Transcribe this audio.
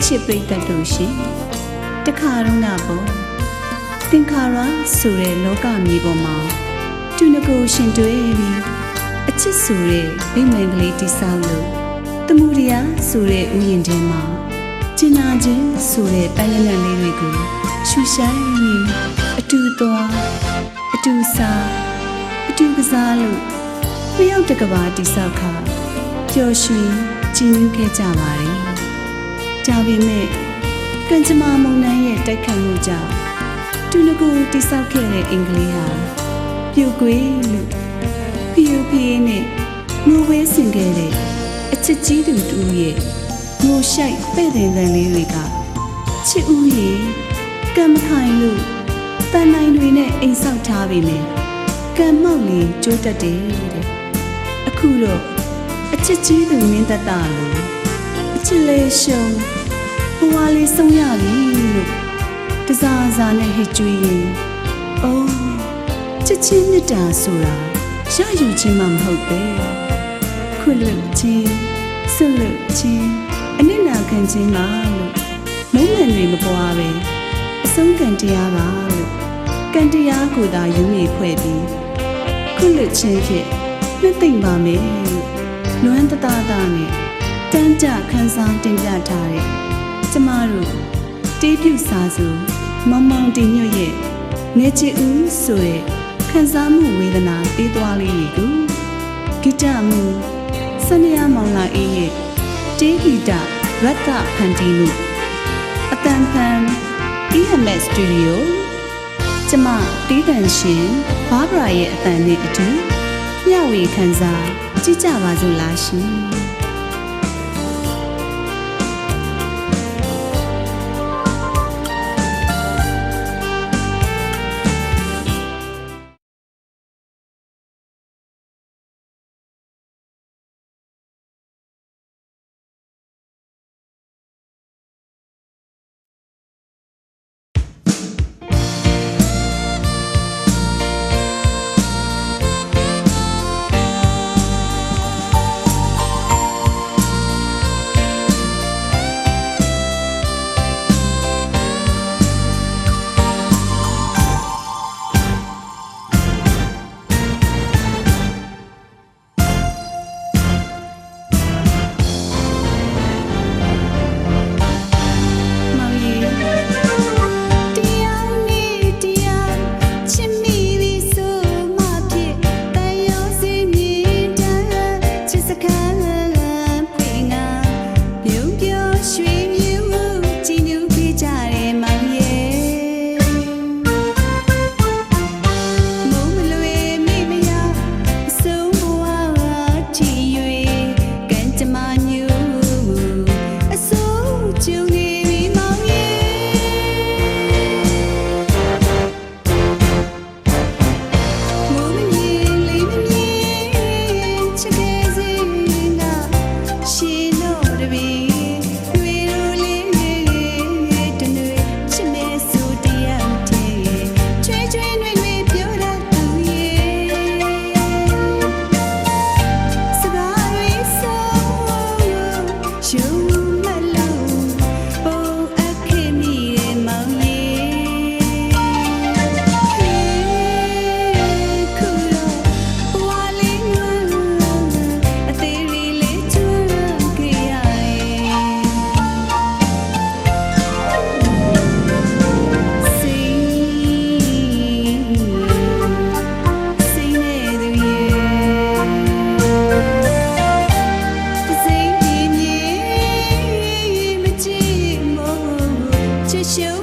ချစ်ပိတ်တတ်လို့ရှင်တခါတော့နာပေါ့သင်္ခါရဆိုတဲ့လောကမြေပေါ်မှာသူငကိုရှင်တွေ့ပြီးအချစ်ဆိုတဲ့ဗိမ္မာန်ကလေးတိဆောက်လို့တမှုတရားဆိုတဲ့ဥယျာဉ်ထဲမှာကျင်နာခြင်းဆိုတဲ့တိုင်းရင်းသားလေးတွေကိုရှူဆိုင်ပြီးအတူသွားအတူစားအတူကစားလို့နှစ်ယောက်တစ်ကဘာတိဆောက်ခါပျော်ရွှင်ကြည်နူးခဲ့ကြပါတယ်။ဒါပေမဲ့ကံကြမ္မာမုန်တိုင်းရဲ့တိုက်ခတ်မှုကြောင့်သူငကိုတိဆောက်ခဲ့တဲ့အင်္ဂလိပ်ဟာပြိုကွေးလို့ဖီယိုဖီနဲ့ငိုဝဲဆင်ခဲ့တဲ့အချစ်ကြီးသူတူရဲ့ငိုရှိုက်ပဲ့တဲ့တန်လေးတွေကချစ်ဦးရဲ့ကံမခိုင်လို့တန်နိုင်တွေနဲ့အိမ်ဆောက်ထားပေမဲ့ကံမောက်လေးကျိုးတတ်တယ်တဲ့အခုတော့အချစ်ကြီးသူမင်းတတလို့အချစ်လေးရှုံးဘဝလေးဆုံးရပြီလို့တစားစားနဲ့ဟစ်ကြွေးရင်အိုးချစ်ချင်းမြတ်တာဆိုတာရယူခြင်းမှမဟုတ်ပဲခွလွတ်ခြင်းဆွလွတ်ခြင်းအနစ်နာခံခြင်းပါလို့မုန်းမှန်တွေမပွားပဲအဆုံးကံတရားပါလို့ကံတရားကိုသာယူနေဖွဲ့ပြီးခွလွတ်ခြင်းဖြင့်နှစ်သိမ့်ပါမယ်လို့လွမ်းတသားသားနဲ့တန်းကြခန်းစားတင်ပြထားတဲ့ကျမတို့တေးပြုစာစုမောင်မောင်တင်ညွတ်ရဲ့ငယ်ချစ်ဦးဆိုတဲ့ခန်းစားမှုဝေဒနာပေးသွားလေးတွေကိုဂီတမှုစနေရမောင်လာအေးရဲ့တေးဂီတရတ္တဖန်တီးမှုအတန်ဖန် EMS Studio ကျမတေးတန်ရှင်ဘာဘရာရဲ့အတန်နဲ့အတူမျှဝေခန်းစားကြည့်ကြပါစို့လားရှင်show